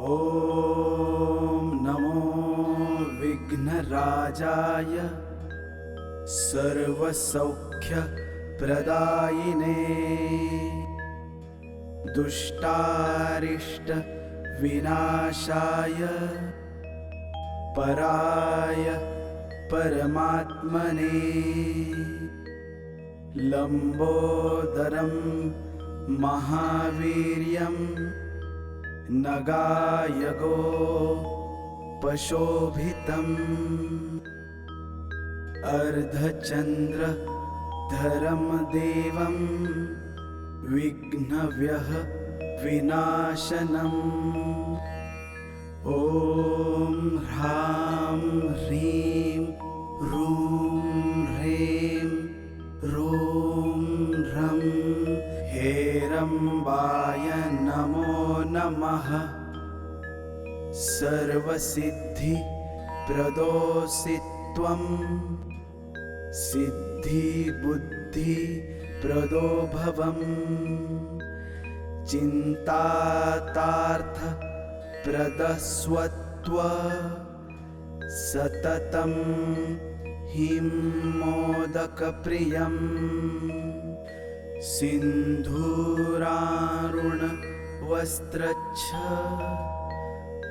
ॐ नमो विघ्नराजाय सर्वसौख्यप्रदायिने दुष्टारिष्ट विनाशाय पराय परमात्मने लंबोदरं महावीर्यं नगायगो पशोभितम् अर्धचन्द्रधरं देवं विघ्नव्यः विनाशनम् ॐ ह्रां ह्रीं ह्रूं ह्रें ह्रूं ह्रं हेरम्बाय नमो नमः। सर्वसिद्धिप्रदोऽसि त्वं सिद्धिबुद्धिप्रदो भवम् चिन्तातार्थप्रदस्वत्व सततं हिं मोदकप्रियं सिन्धूरारुणवस्त्रच्छ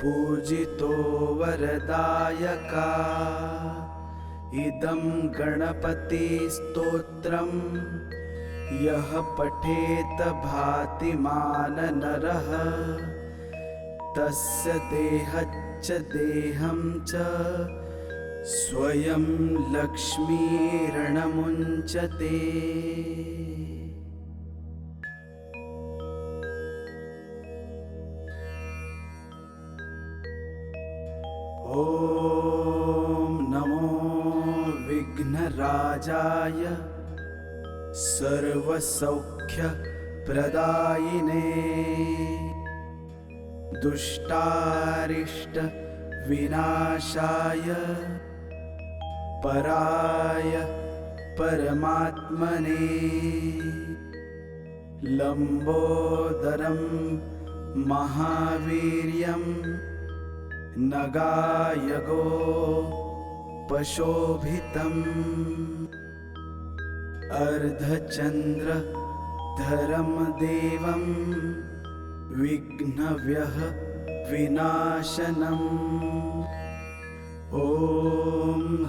पूजितो वरदायका इदं गणपतिस्तोत्रं यः पठेत भातिमान नरः तस्य देहच्च देहं च स्वयं लक्ष्मीर्णमुञ्चते। ॐ नमो विघ्नराजाय सर्वसौख्यप्रदायिने दुष्टारिष्ट विनाशाय पराय परमात्मने लंबोदरं महावीर्यं नगायगो पशोभितम् अर्धचन्द्रधरं देवं विघ्नव्यः विनाशनम् ॐ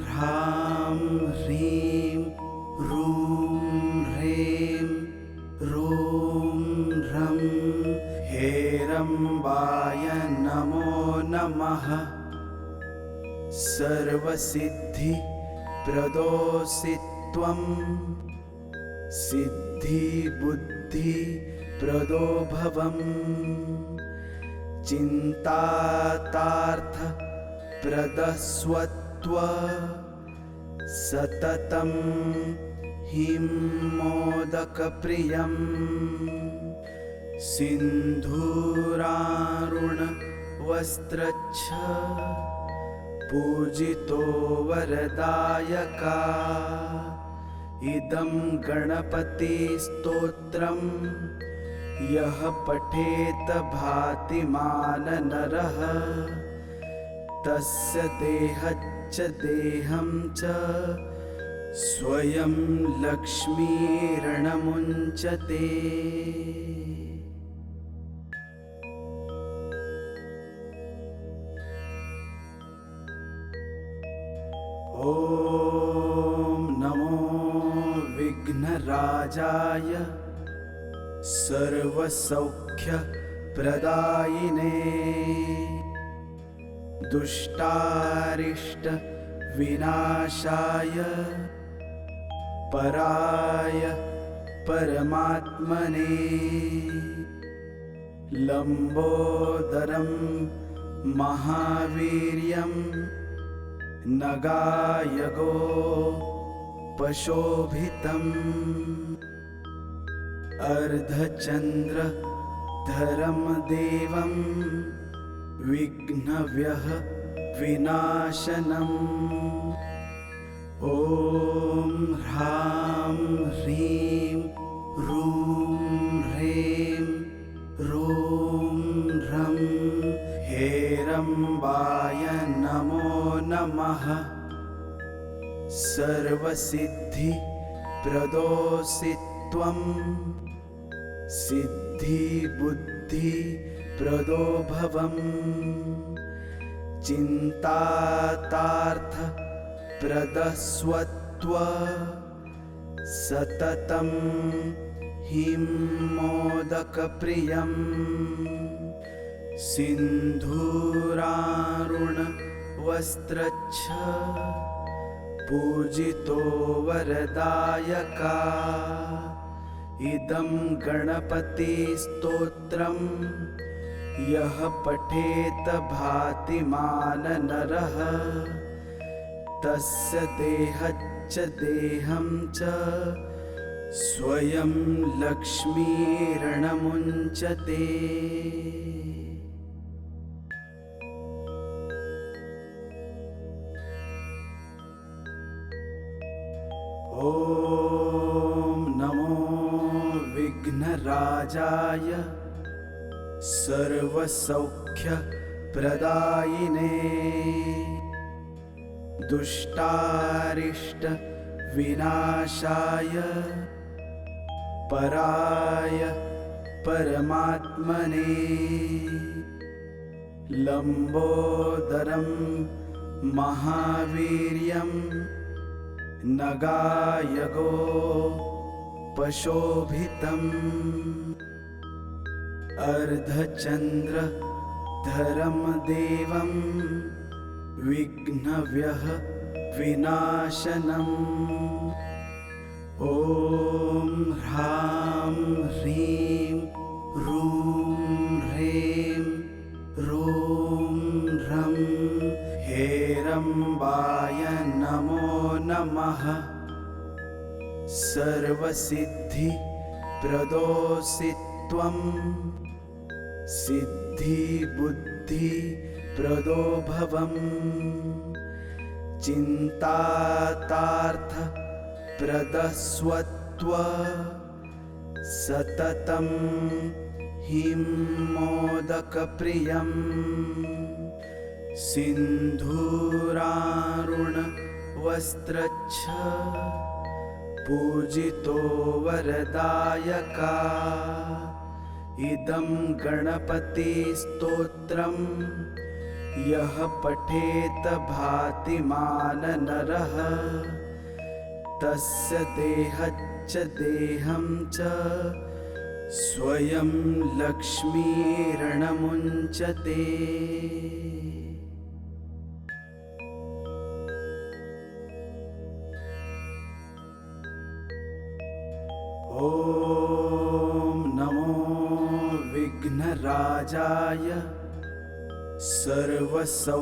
ह्रां ह्रीं ह्रूं ह्रें ह्रूं ह्रं हेरम्बाय नमो नमः। सर्वसिद्धिप्रदोऽसि त्वं सिद्धिबुद्धिप्रदो भवम् चिन्तातार्थप्रदस्वत्व सततं हिं मोदकप्रियं सिन्धूरारुणवस्त्रच्छ पूजितो वरदायका इदं गणपतिस्तोत्रं यः पठेत भातिमान नरः तस्य देहच्च देहं च स्वयं लक्ष्मीर्णमुञ्चते। ॐ नमो विघ्नराजाय सर्वसौख्यप्रदायिने दुष्टारिष्ट विनाशाय पराय परमात्मने लंबोदरं महावीर्यं नगायगो पशोभितम् अर्धचन्द्रधरं देवं विघ्नव्यः विनाशनम् ॐ ह्रां ह्रीं ह्रूं ह्रें ह्रूं ह्रं हे सर्वसिद्धि प्रदोषि त्वं सिद्धि बुद्धि प्रदो भवम् चिन्तातार्थ प्रदस्वत्व सततं हिं मोदकप्रियम् सिन्धूरारुण वस्त्रच्छ पूजितो वरदायका इदं गणपतिस्तोत्रं यः पठेत भातिमान नरः तस्य देहच्च देहं च स्वयं लक्ष्मीर्णमुञ्चते। ॐ नमो विघ्नराजाय सर्वसौख्यप्रदायिने दुष्टारिष्ट विनाशाय पराय परमात्मने लंबोदरं महावीर्यं नगायगो पशोभितम् अर्धचन्द्रधरं देवं विघ्नव्यः विनाशनम् ॐ ह्रां ह्रीं रूं ह्रें रों ह्रं हेरम्बाय नमो नमः। सर्वसिद्धि प्रदोषि त्वं सिद्धि बुद्धि प्रदो भवम् चिन्तातार्थ प्रदस्वत्व सततं हिं मोदकप्रियम् सिन्धूरारुण वस्त्रच्छ पूजितो वरदायका इदं गणपतिस्तोत्रं यः पठेत भातिमान नरः तस्य देहच्च देहं च स्वयं लक्ष्मीर्णमुञ्चते। ॐ नमो विघ्नराजाय सर्वसौख्यप्रदायिने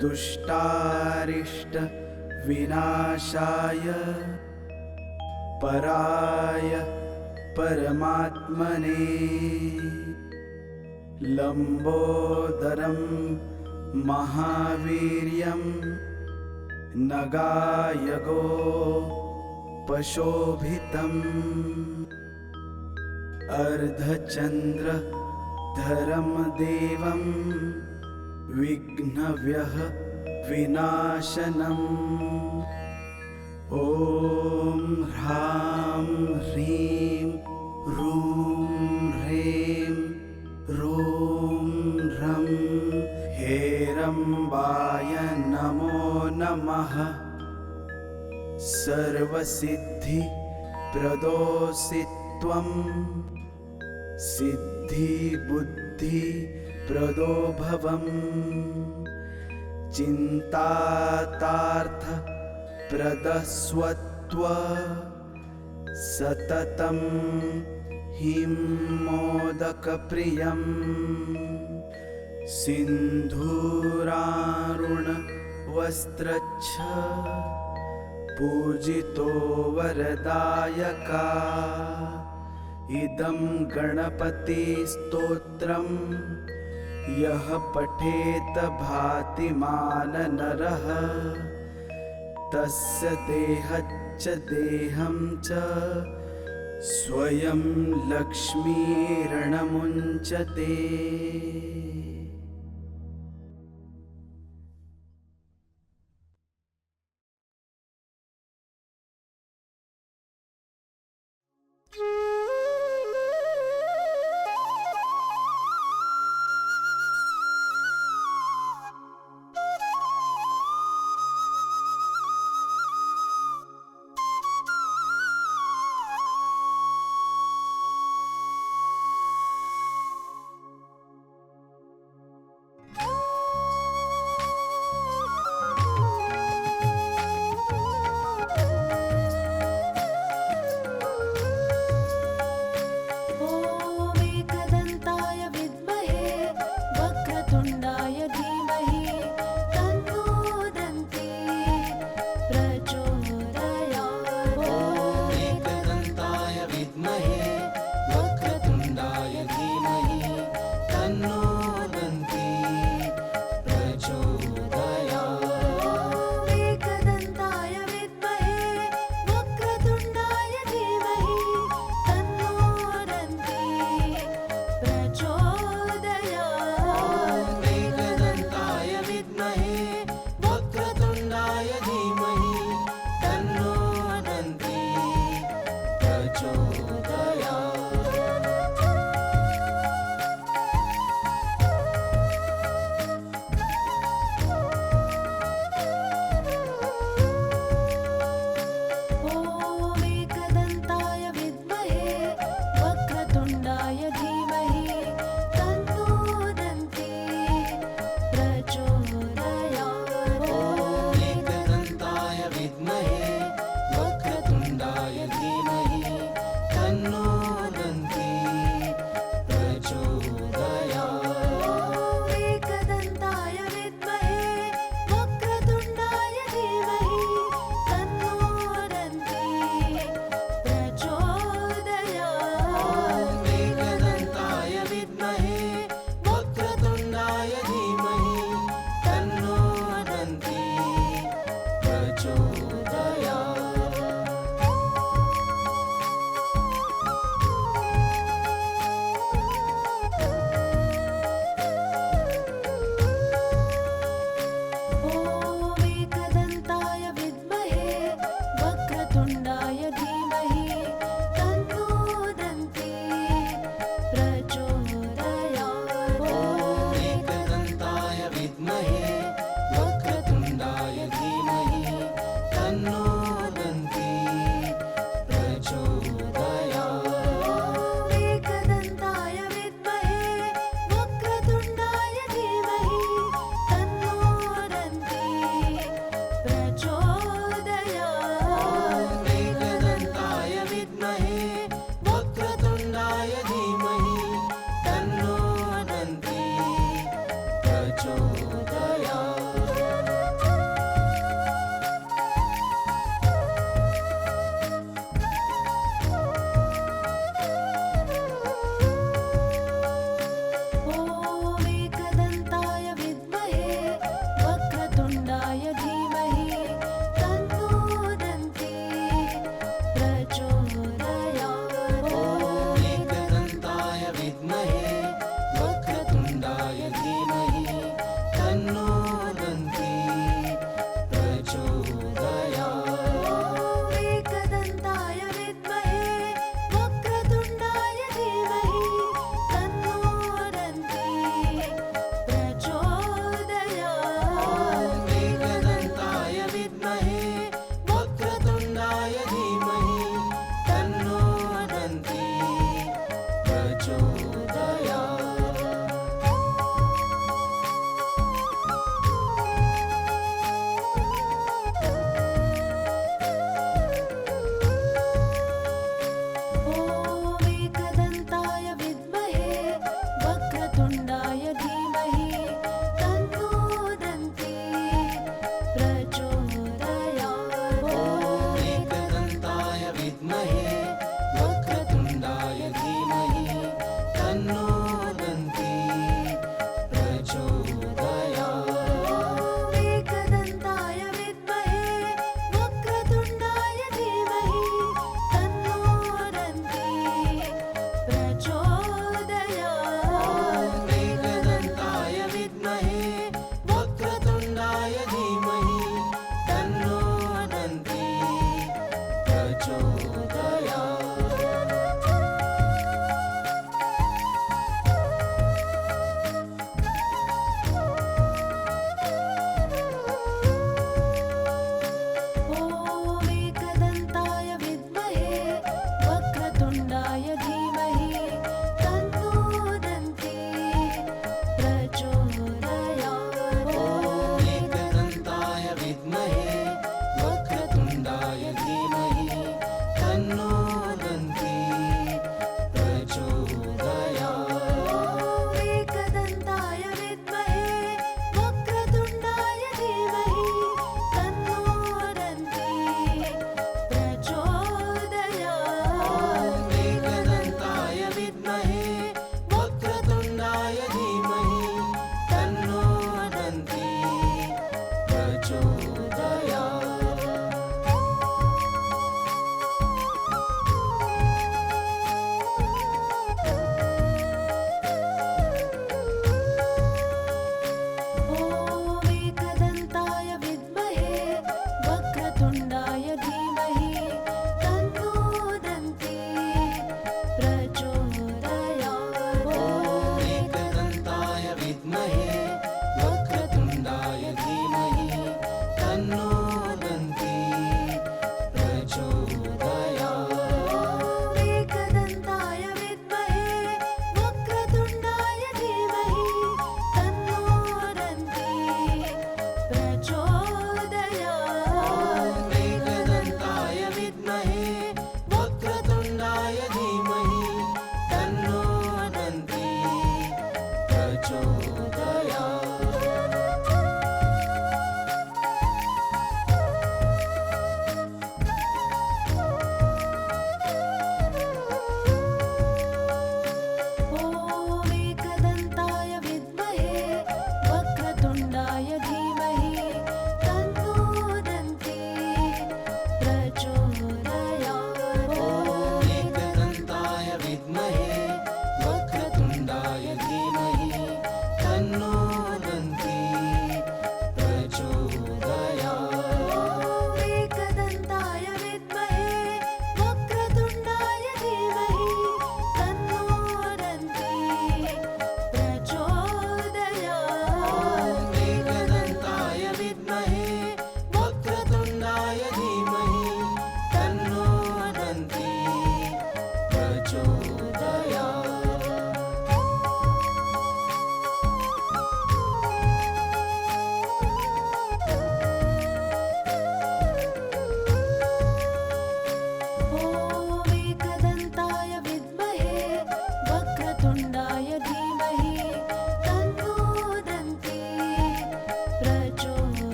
दुष्टारिष्ट विनाशाय पराय परमात्मने लंबोदरं महावीर्यं नगायगो पशोभितम् अर्धचन्द्रधरं देवं विघ्नव्यः विनाशनम् ॐ ह्रां ह्रीं रूं ह्रें रों ह्रं हेरम्बाय नमो नमः। सर्वसिद्धि प्रदोषि त्वं सिद्धि बुद्धि प्रदो भवम् चिन्तातार्थ प्रदस्वत्व सततं हिं मोदकप्रियम् सिन्धूरारुण वस्त्रच्छ पूजितो वरदायका इदं गणपतिस्तोत्रं यः पठेत भातिमान नरः तस्य देहच्च देहं च स्वयं लक्ष्मीर्णमुञ्चते। 「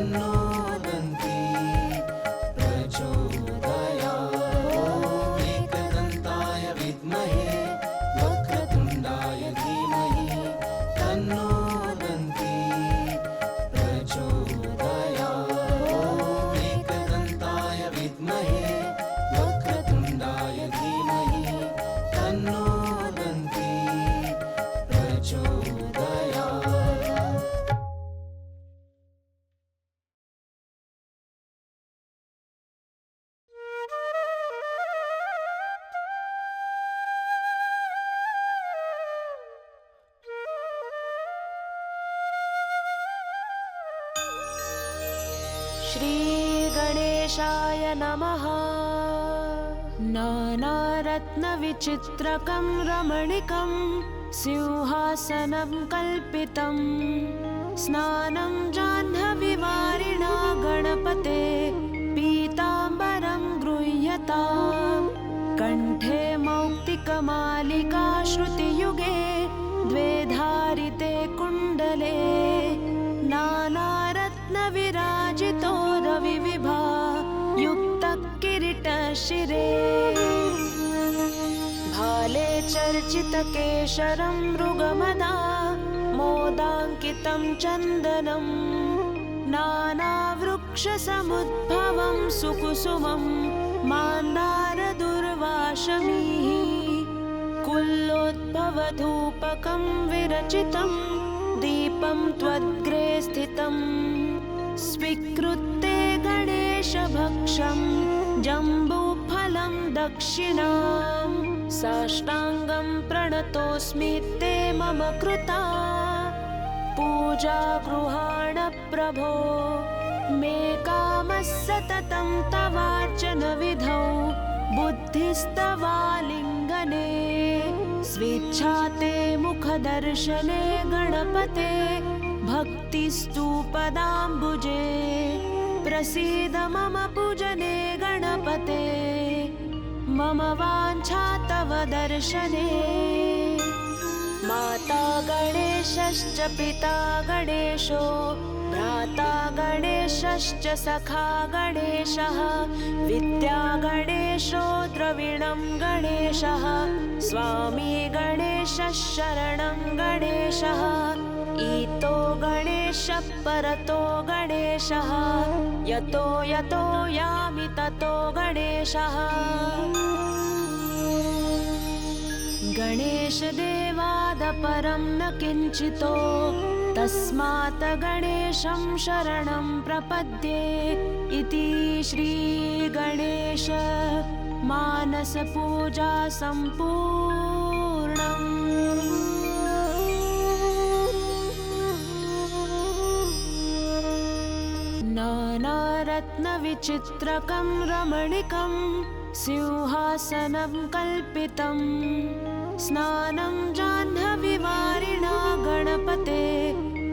तन्नो दन्ती प्रचोदयात्। ॐ एकदन्ताय विद्महे वक्रतुण्डाय धीमहि तन्नो दन्ती प्रचोदयात्। ॐ एकदन्ताय विद्महे वक्रतुण्डाय धीमहि तन्नो दन्ती प्रचोदयात्। श्रीगणेशाय नमः। नानारत्नविचित्रकं रमणीकं सिंहासनं कल्पितं स्नानं जाह्नवीवारिणा गणपते पीताम्बरं गृह्यताम्। कण्ठे मौक्तिकमालिका श्रुतियुगे द्वे धारिते कुण्डले नानारत्नविराजितो रविविभा युक्तः किरीटशिरे। भाले चर्चितकेशरं मृगमदा मोदाङ्कितं चन्दनं नानावृक्षसमुद्भवं सुकुसुमं मान्दारदुर्वाशमीः। कुल्लोद्भवधूपकं विरचितं दीपं त्वद्ग्रे स्थितं स्वीकृत्य गणेशभक्षं जम्बूफलं दक्षिणां साष्टाङ्गं प्रणतोऽस्मि ते मम कृता पूजा गृहाण प्रभो। मे कामः सततं तवार्चनविधौ बुद्धिस्तवालिङ्गने स्वेच्छा ते मुखदर्शने गणपते भक्तिस्तु पदाम्बुजे। प्रसीद मम पूजने गणपते मम वाञ्छा तव दर्शने। माता गणेशश्च पिता गणेशो भ्राता गणेशश्च सखा गणेशः विद्या गणेशो द्रविणं गणेशः स्वामी गणेशः शरणं गणेशः ईतो गणेशः परतो गणेशः यतो यतो यामि ततो गणेशः। गणेशदेवादपरं न किञ्चितो तस्मात् गणेशं शरणं प्रपद्ये इति श्रीगणेश मानसपूजा सम्पूर्णम्। नानारत्नविचित्रकं रमणीकं सिंहासनं कल्पितं स्नानं जाह्नवीवारिणा गणपते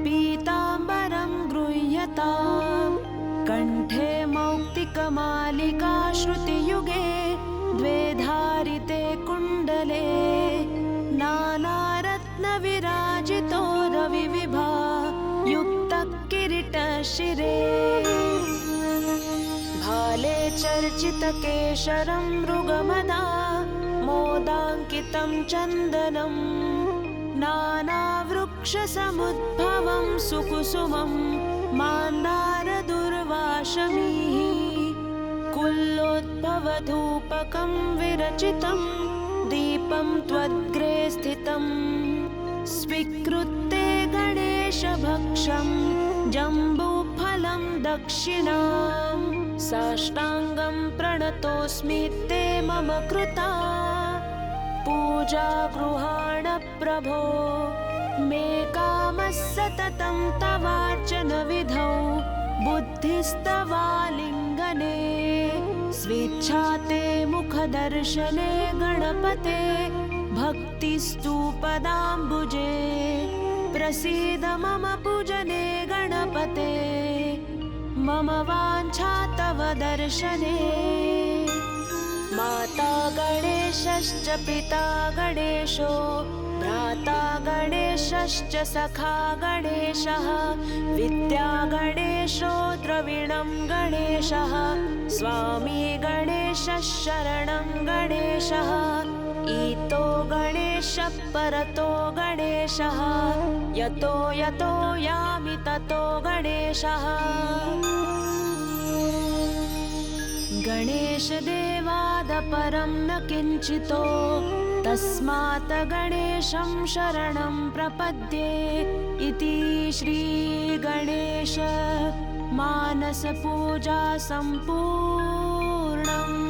पीताम्बरं गृह्यताम्। कण्ठे मौक्तिकमालिका श्रुतियुगे द्वे धारिते कुण्डले नानारत्नविराजितो रविविभा युक्तः किरीटशिरे। भाले चर्चितकेशरं मृगमदा मोदाङ्कितं चन्दनं नानावृक्षसमुद्भवं सुकुसुमं मान्दारदुर्वाशमीः। कुल्लोद्भवधूपकं विरचितं दीपं त्वद्ग्रे स्थितं स्वीकृत्य गणेशभक्षं जम्बूफलं दक्षिणां साष्टाङ्गं प्रणतोऽस्मि ते मम कृता पूजा गृहाण प्रभो। मे कामः सततं तवार्चनविधौ बुद्धिस्तवालिङ्गने स्वेच्छा ते मुखदर्शने गणपते भक्तिस्तु पदाम्बुजे। प्रसीद मम पूजने गणपते मम वाञ्छा तव दर्शने। माता गणेशश्च पिता गणेशो भ्राता गणेशश्च सखा गणेशः विद्या गणेशो द्रविणं गणेशः स्वामी गणेशः शरणं गणेशः ईतो गणेशः परतो गणेशः यतो यतो यामि ततो गणेशः गणेशदेवादपरं न किञ्चितो तस्मात् गणेशं शरणं प्रपद्ये इति श्रीगणेश मानसपूजा सम्पूर्णम्।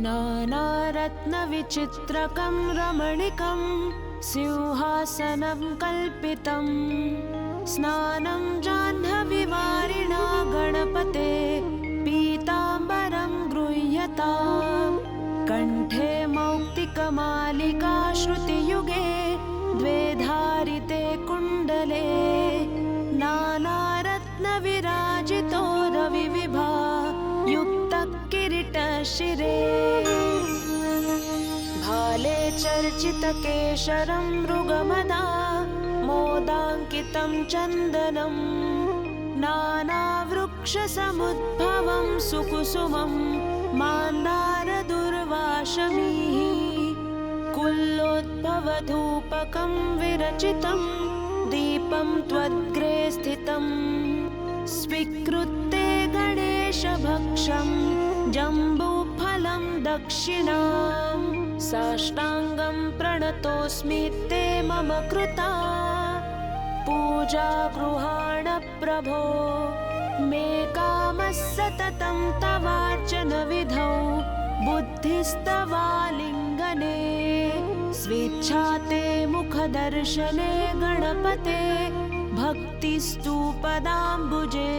नानारत्नविचित्रकं रमणीकं सिंहासनं कल्पितं स्नानं जाह्नवीवारिणा गणपते पीताम्बरं गृह्यताम् कण्ठे मौक्तिकमालिका श्रुतियुगे द्वे धारिते कुण्डले नानारत्नविराजितो रविविभा युक्तः किरीटशिरे भाले चर्चितकेशरं मृगमदा मोदाङ्कितं चन्दनं नानावृक्षसमुद्भवं सुकुसुमं मान्दारदुर्वाशमीः कुल्लोद्भवधूपकं विरचितं दीपं त्वद्ग्रे स्थितं स्वीकृत्य गणेशभक्षं जम्बूफलं दक्षिणां साष्टाङ्गं प्रणतोऽस्मि ते मम कृता पूजा गृहाण प्रभो मे कामः सततं तवार्चन विधौ बुद्धिस्तवालिङ्गने स्वेच्छा ते मुखदर्शने गणपते भक्तिस्तु पदाम्बुजे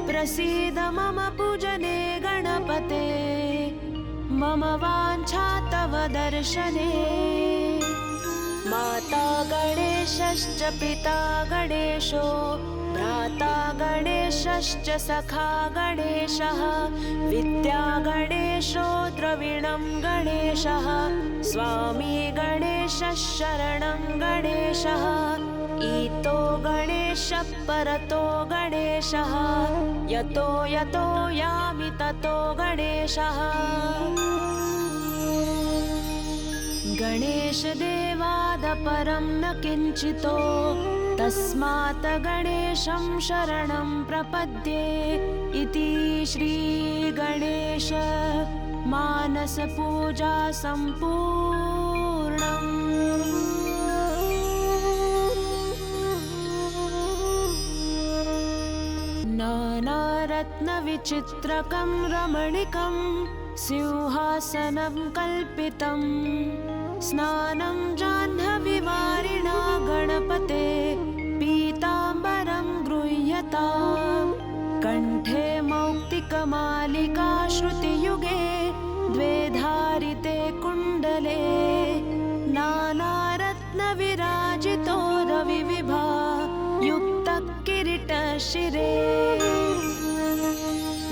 प्रसीद मम पूजने गणपते मम वाञ्छा तव दर्शने माता गणेशश्च पिता गणेशो भ्राता गणेशश्च सखा गणेशः विद्या गणेशो द्रविणं गणेशः स्वामी गणेशः शरणं गणेशः ईतो गणेशः परतो गणेशः यतो यतो यामि ततो गणेशः गणेशदेवादपरं न किञ्चितो तस्मात् गणेशं शरणं प्रपद्ये इति श्रीगणेश मानसपूजा सम्पूर्णम्। नानारत्नविचित्रकं रमणीकं सिंहासनं कल्पितं स्नानं जाह्नवीवारिणा गणपते पीताम्बरं गृह्यताम् कण्ठे मौक्तिकमालिका श्रुतियुगे द्वे धारिते कुण्डले नानारत्नविराजितो रविविभा युक्तः किरीटशिरे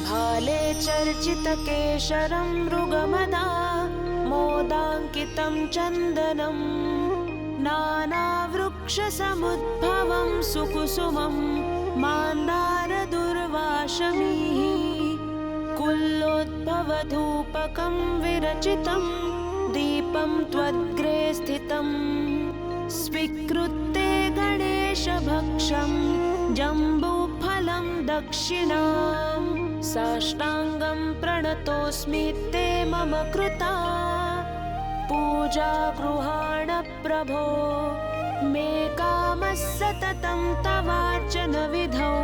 भाले चर्चितकेशरं मृगमदा मोदाङ्कितं चन्दनं नानावृक्षसमुद्भवं सुकुसुमं मान्दारदुर्वाशमीः कुल्लोद्भवधूपकं विरचितं दीपं त्वद्ग्रे स्थितं स्वीकृत्य गणेशभक्षं जम्बूफलं दक्षिणां साष्टाङ्गं प्रणतोऽस्मि ते मम कृता पूजा गृहाण प्रभो मे कामः सततं तवार्चन विधौ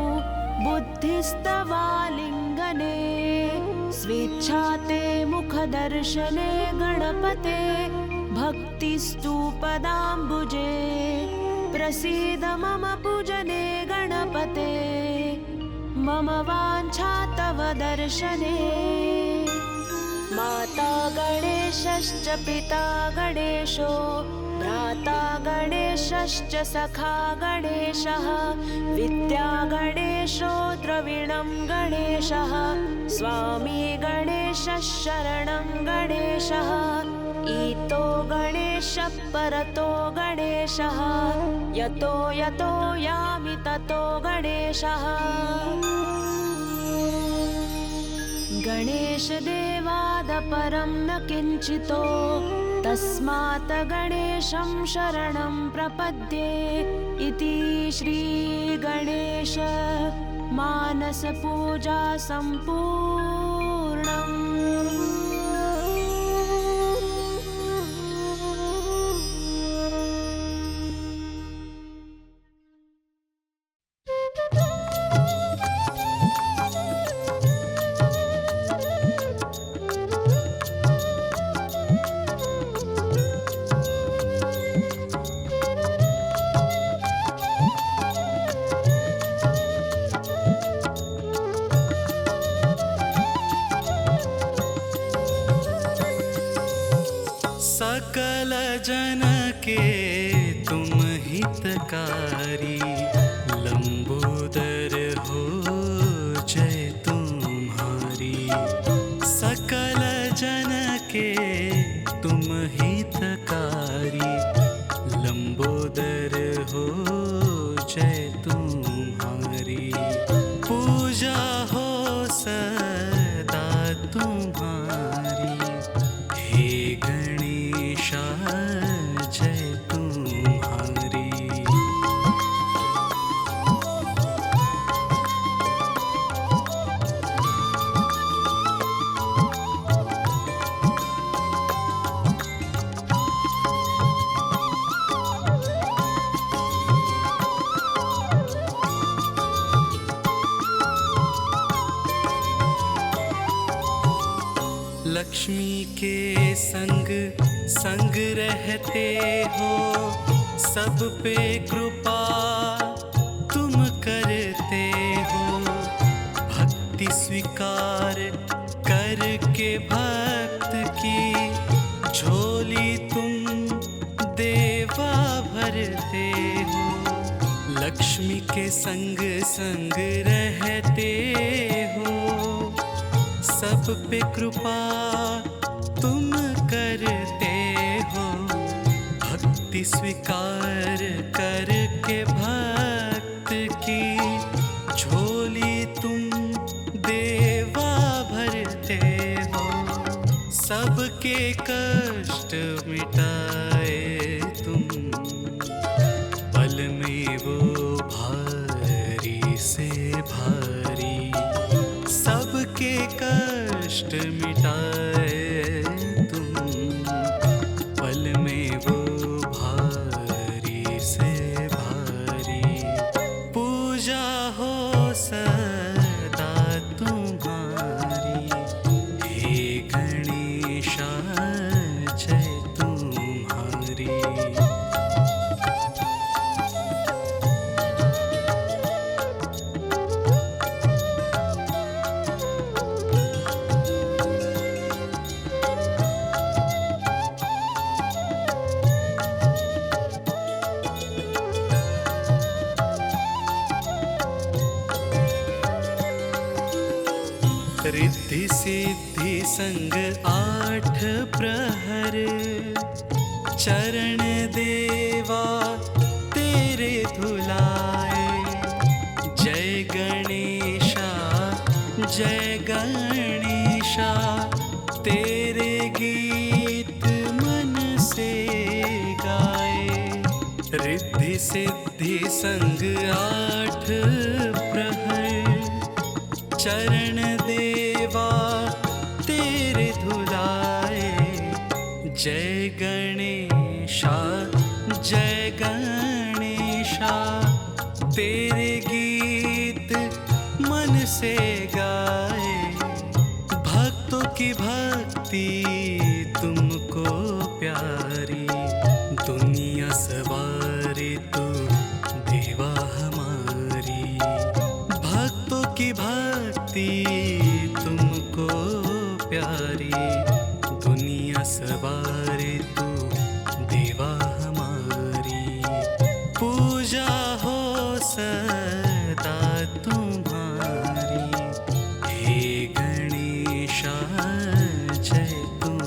बुद्धिस्तवालिङ्गने स्वेच्छा ते मुखदर्शने गणपते भक्तिस्तु पदाम्बुजे प्रसीद मम पूजने गणपते मम वाञ्छा तव दर्शने माता गणेशश्च पिता गणेशो भ्राता गणेशश्च सखा गणेशः विद्या गणेशो द्रविणं गणेशः स्वामी गणेशः शरणं गणेशः ईतो गणेशः परतो गणेशः यतो यतो यामि ततो गणेशः गणेशदेवाद परं न किञ्चितो तस्मात् गणेशं शरणं प्रपद्ये इति श्रीगणेश मानसपूजा सम्पूर्णम्। सकल जन के तुम हितकारी लंबोदर हो जय तुम्हारी। सकल जन के तुम हितकारी लंबोदर हो जय तुम्हारी। पूजा हो सदा तुम्हारी हे गणेशा जय तुम्हारी। लक्ष्मी के संग संग रहते हो सब पे कृपा तुम करते हो। भक्ति स्वीकार करके भक्त की झोली तुम देवा भरते हो। लक्ष्मी के संग संग रहते हो सब पे कृपा तुम करते हो। भक्ति स्वीकार करके भक्त की झोली तुम देवा भरते हो। सबके कष्ट मिटाए तुम पल में वो भारी से भारी। सबके कष्ट मिटाए तुम पल में वो भारी से भारी। पूजा हो सदा तुम्हारी हे गणेशा जय तुम्हारी। रिद्धि सिद्धि संग 8 प्रहर चरण देवा तेरे धुलाए। जय गणेशा जय गणेशा तेरे गीत मन से गाए। रिद्धि सिद्धि संग 8 प्रहर चरण देवा तेरे धुलाए। जय गणेशा जय गणेशा तेरे गीत मन से गाए। भक्तों की भक्ति तुमको प्यारी दुनिया सवारी तू देवा हमारी। भक्तों की भक्ति तुमको प्यारी दुनिया सवारी तू देवा हमारी। पूजा हो सदा तुम्हारी हे गणेशा जय तुम।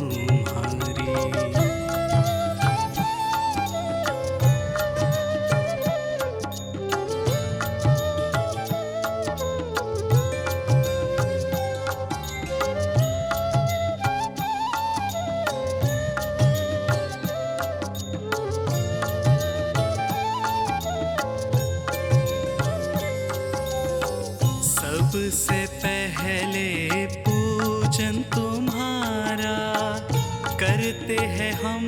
करते हैं हम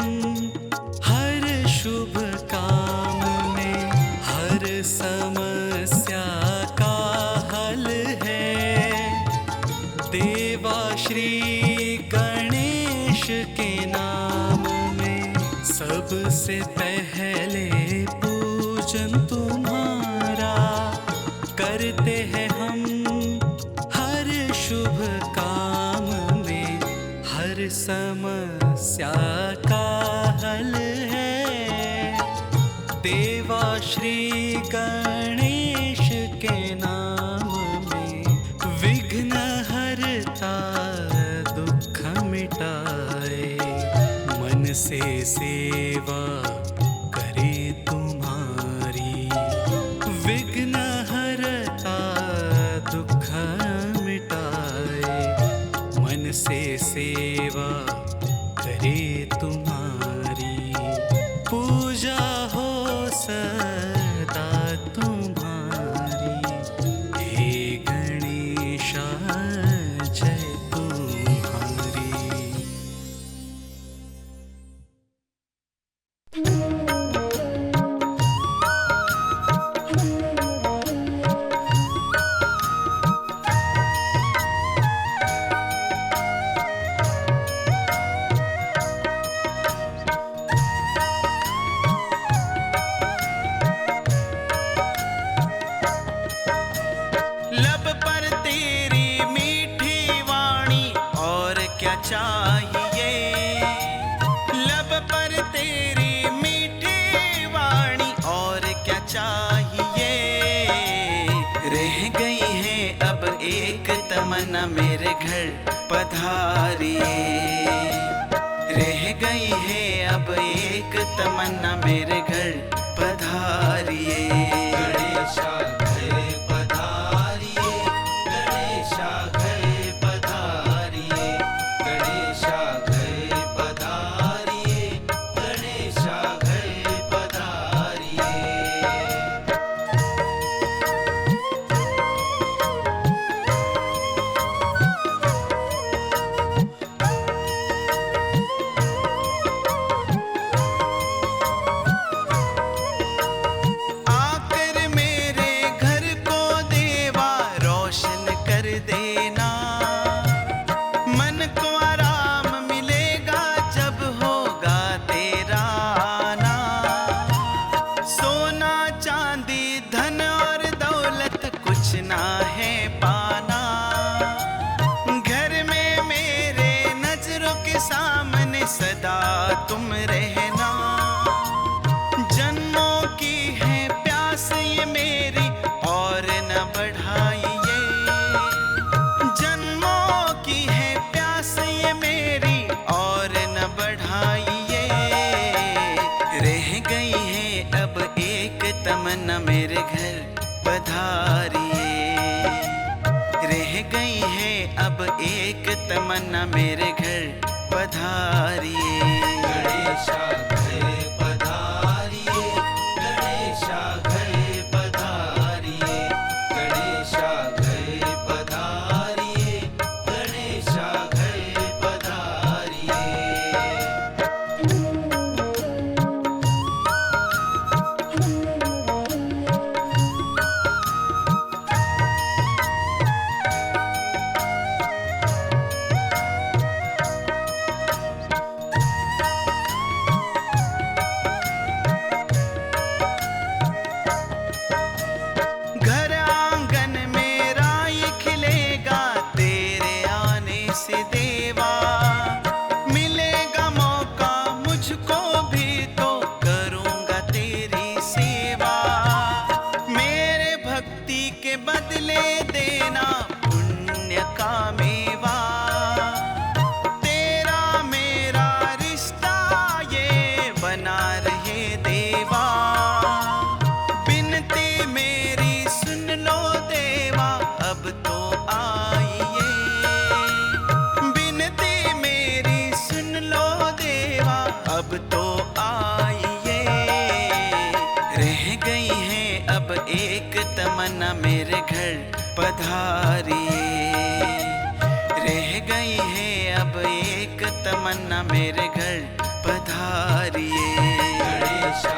हर शुभ काम में, हर समस्या का हल है। देवा श्री गणेश के नाम में सबसे पहले पूजन तुम्हारा करते हैं हम हर शुभ काम में, हर समस्या का हल है। देवा श्री गणेश के नाम में विघ्न हरता दुख मिटाए, मन से सेवा करे तुम्हारी। विघ्न हरता दुख मिटाए, मन से सेवा करे तुम्हारी। पूजा हो सदा तुम्हारी, हे गणेशा जय तुम्हारी। लब पर तेरी मीठी वाणी और क्या चाहिए। लब पर तेरी मीठी वाणी और क्या चाहिए। रह गई है अब एक तमन्ना मेरे घर पधारिए। रह गई है अब एक तमन्ना मेरे घर पधारिए। गणेशा घर पधारिए, गणेशा घर पधारिए, गणेशा घर पधारिए, गणेशा घर पधारिए। आकर मेरे घर को देवा रोशन कर देना। मन को आराम मिलेगा जब होगा तेरा आना। सोना चांदी धन और दौलत कुछ ना है पाना। घर में मेरे नजरों के सामने सदा तुम रहना। जन्मों की है प्यास ये मेरी और न बढ़ाइए। जन्मों की है प्यास ये मेरी और न बढ़ाइए। रह गई है अब एक तमन्ना मेरे घर पधारिए। रह गई है अब एक तमन्ना मेरे घर पधारिए। गणेशा घर पधारिए, गणेशा घर पधारिए, गणेशा घर पधारिए, गणेशा घर पधारिए। घर आंगन मेरा ये खिलेगा तेरे आने से देवा। मिलेगा मौका मुझको भी तो करूँगा तेरी सेवा। मेरे भक्ति के बदले देना पुण्य का मेवा। तेरा मेरा रिश्ता ये बना रहे देवा। बिनती मेरी सुन लो देवा अब तो आइए। बिनती मेरी सुन लो देवा अब तो आइए। रह गई है अब एक तमन्ना मेरे घर पधारिए। रह गई है अब एक तमन्ना, मेरे घर पधारिए। गणेशा